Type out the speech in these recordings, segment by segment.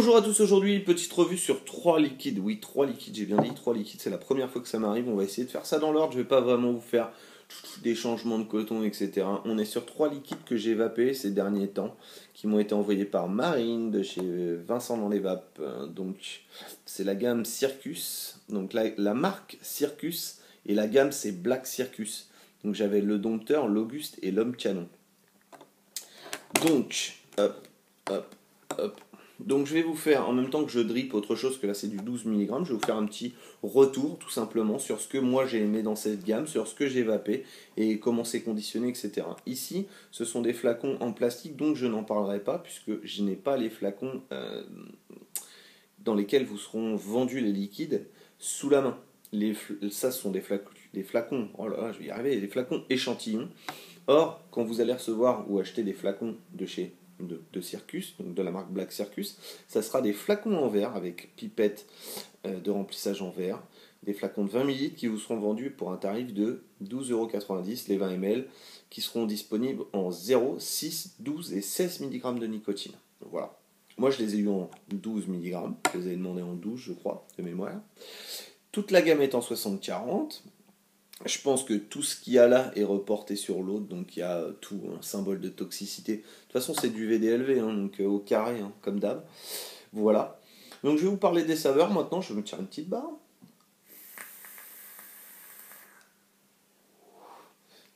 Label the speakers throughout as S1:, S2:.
S1: Bonjour à tous, aujourd'hui petite revue sur 3 liquides. Oui, 3 liquides, j'ai bien dit 3 liquides, c'est la première fois que ça m'arrive. On va essayer de faire ça dans l'ordre, je vais pas vraiment vous faire des changements de coton, etc. On est sur 3 liquides que j'ai vapés ces derniers temps, qui m'ont été envoyés par Marine de chez Vincent dans les vapes. Donc c'est la gamme Circus, donc la marque Circus, et la gamme c'est Black Circus. Donc j'avais le dompteur, l'Auguste et l'homme canon. Donc, hop, hop, hop. Donc je vais vous faire, en même temps que je drip autre chose, que là c'est du 12 mg, je vais vous faire un petit retour tout simplement sur ce que moi j'ai aimé dans cette gamme, sur ce que j'ai vapé et comment c'est conditionné, etc. Ici, ce sont des flacons en plastique, donc je n'en parlerai pas puisque je n'ai pas les flacons dans lesquels vous seront vendus les liquides sous la main. Ça ce sont des flacons, oh là là, je vais y arriver, des flacons échantillons. Or, quand vous allez recevoir ou acheter des flacons de chez de Circus, donc de la marque Black Circus, ça sera des flacons en verre avec pipette de remplissage en verre, des flacons de 20 ml qui vous seront vendus pour un tarif de 12,90 € les 20 ml, qui seront disponibles en 0, 6, 12 et 16 mg de nicotine. Donc voilà. Moi je les ai eu en 12 mg, je les ai demandé en 12 je crois, de mémoire. Toute la gamme est en 60-40. Je pense que tout ce qu'il y a là est reporté sur l'autre, donc il y a tout un symbole de toxicité. De toute façon, c'est du VDLV, hein, donc au carré, hein, comme d'hab. Voilà. Donc je vais vous parler des saveurs maintenant. Je vais me tirer une petite barre.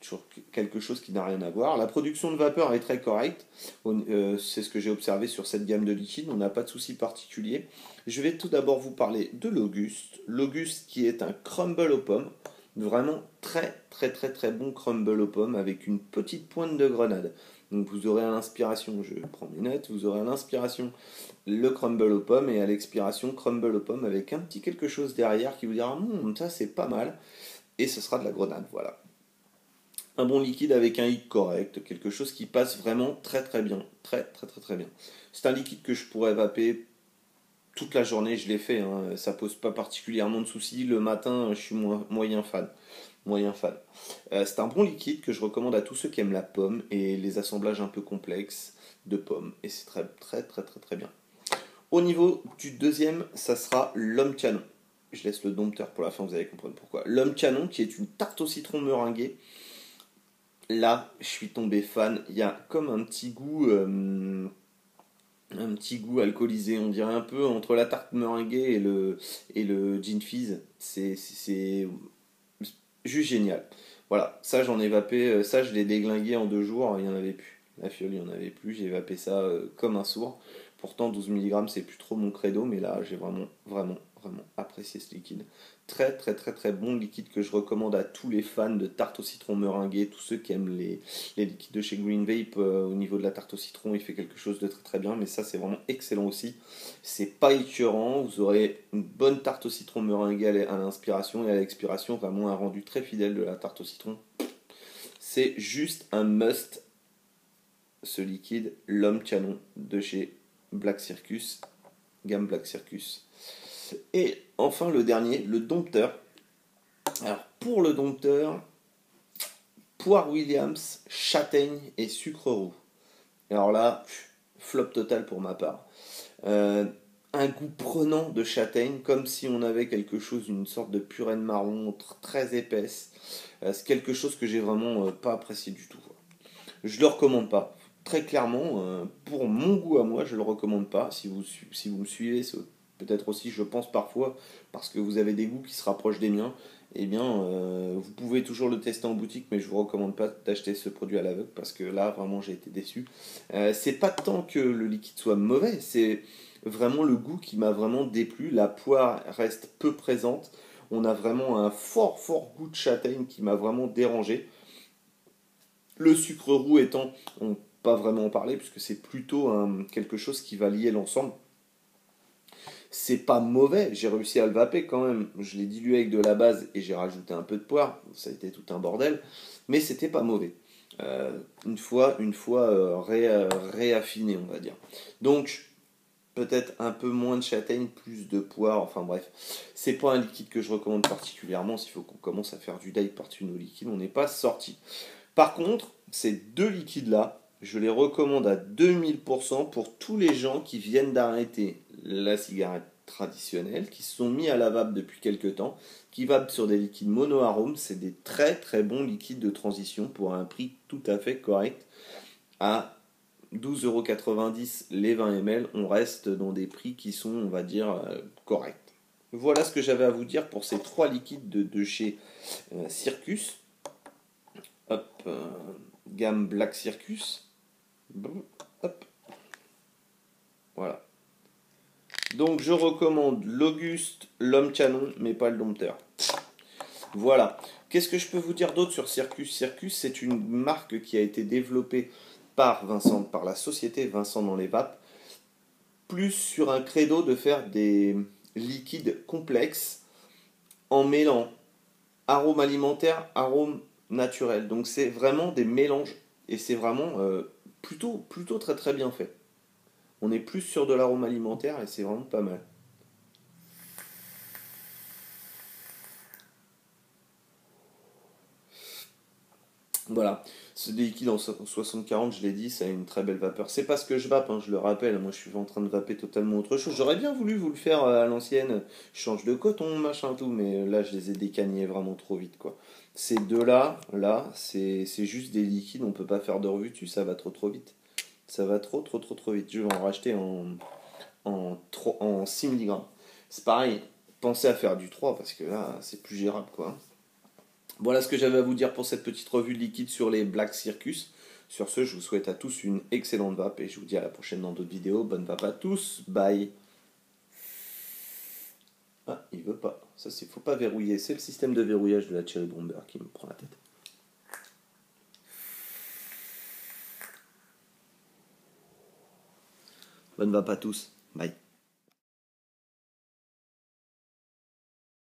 S1: Toujours quelque chose qui n'a rien à voir. La production de vapeur est très correcte. C'est ce que j'ai observé sur cette gamme de liquides. On n'a pas de souci particulier. Je vais tout d'abord vous parler de l'Auguste. L'Auguste qui est un crumble aux pommes. Vraiment très bon crumble aux pommes avec une petite pointe de grenade. Donc vous aurez à l'inspiration, je prends mes notes, vous aurez à l'inspiration le crumble aux pommes et à l'expiration crumble aux pommes avec un petit quelque chose derrière qui vous dira ça c'est pas mal, et ce sera de la grenade, voilà. Un bon liquide avec un hic correct, quelque chose qui passe vraiment très bien, très bien. C'est un liquide que je pourrais vaper toute la journée, je l'ai fait, hein. Ça pose pas particulièrement de soucis. Le matin, je suis moyen fan. C'est un bon liquide que je recommande à tous ceux qui aiment la pomme et les assemblages un peu complexes de pommes. Et c'est très bien. Au niveau du deuxième, ça sera l'homme canon. Je laisse le dompteur pour la fin, vous allez comprendre pourquoi. L'homme canon, qui est une tarte au citron meringuée. Là, je suis tombé fan. Il y a comme un petit goût alcoolisé, on dirait un peu entre la tarte meringuée et le gin fizz. C'est juste génial. Voilà, ça j'en ai vapé, ça je l'ai déglingué en 2 jours, il n'y en avait plus. La fiole, il n'y en avait plus, j'ai vapé ça comme un sourd. Pourtant 12 mg c'est plus trop mon credo, mais là j'ai vraiment apprécié ce liquide. Très bon liquide que je recommande à tous les fans de tarte au citron meringuée, tous ceux qui aiment les liquides de chez Green Vape. Au niveau de la tarte au citron, il fait quelque chose de très bien, mais ça c'est vraiment excellent aussi. C'est pas écœurant, vous aurez une bonne tarte au citron meringuée à l'inspiration et à l'expiration, vraiment un rendu très fidèle de la tarte au citron. C'est juste un must, ce liquide, l'homme canon de chez Black Circus, gamme Black Circus. Et enfin le dernier, le dompteur. Alors pour le dompteur, poire Williams, châtaigne et sucre roux. Alors là, flop total pour ma part. Un goût prenant de châtaigne, comme si on avait quelque chose, une sorte de purée de marron très épaisse. C'est quelque chose que j'ai vraiment pas apprécié du tout. Je le recommande pas. Très clairement, pour mon goût à moi, je le recommande pas. Si vous me suivez, c'est peut-être aussi, je pense parfois, parce que vous avez des goûts qui se rapprochent des miens, eh bien, vous pouvez toujours le tester en boutique, mais je vous recommande pas d'acheter ce produit à l'aveugle, parce que là, vraiment, j'ai été déçu. C'est pas tant que le liquide soit mauvais, c'est vraiment le goût qui m'a vraiment déplu. La poire reste peu présente. On a vraiment un fort goût de châtaigne qui m'a vraiment dérangé. Le sucre roux étant, on ne peut pas vraiment en parler, puisque c'est plutôt quelque chose qui va lier l'ensemble. C'est pas mauvais, j'ai réussi à le vaper quand même. Je l'ai dilué avec de la base et j'ai rajouté un peu de poire. Ça a été tout un bordel, mais c'était pas mauvais. Une fois réaffiné, on va dire. Donc, peut-être un peu moins de châtaigne, plus de poire, enfin bref. C'est pas un liquide que je recommande particulièrement. S'il faut qu'on commence à faire du dive par-dessus nos liquides, on n'est pas sorti. Par contre, ces deux liquides-là, je les recommande à 2000% pour tous les gens qui viennent d'arrêter la cigarette traditionnelle, qui se sont mis à la vape depuis quelques temps, qui vapent sur des liquides monoaromes. C'est des très très bons liquides de transition pour un prix tout à fait correct. À 12,90 € les 20 ml, on reste dans des prix qui sont, on va dire, corrects. Voilà ce que j'avais à vous dire pour ces trois liquides de chez Circus. Hop, gamme Black Circus. Hop, voilà. Donc je recommande l'Auguste, l'Homme Canon, mais pas le Dompteur. Voilà. Qu'est-ce que je peux vous dire d'autre sur Circus? Circus, c'est une marque qui a été développée par Vincent, par la société Vincent dans les vapes, plus sur un credo de faire des liquides complexes en mêlant arômes alimentaires, arômes naturels. Donc c'est vraiment des mélanges et c'est vraiment plutôt très très bien fait. On est plus sur de l'arôme alimentaire et c'est vraiment pas mal. Voilà, ce liquide en 60-40, je l'ai dit, ça a une très belle vapeur. C'est pas ce que je vape, hein, je le rappelle, moi je suis en train de vaper totalement autre chose. J'aurais bien voulu vous le faire à l'ancienne, je change de coton, machin tout, mais là je les ai décagnés vraiment trop vite quoi. Ces deux-là, là, c'est juste des liquides, on peut pas faire de revue dessus, ça va trop vite. Ça va trop vite. Je vais en racheter en 6 mg. C'est pareil, pensez à faire du 3 parce que là c'est plus gérable quoi. Voilà ce que j'avais à vous dire pour cette petite revue de liquide sur les Black Circus. Sur ce, je vous souhaite à tous une excellente vape et je vous dis à la prochaine dans d'autres vidéos. Bonne vape à tous, bye. Ah, il veut pas. Ça, c'est faut pas verrouiller. C'est le système de verrouillage de la Cherry Bomber qui me prend la tête. Bonne vape à tous, bye.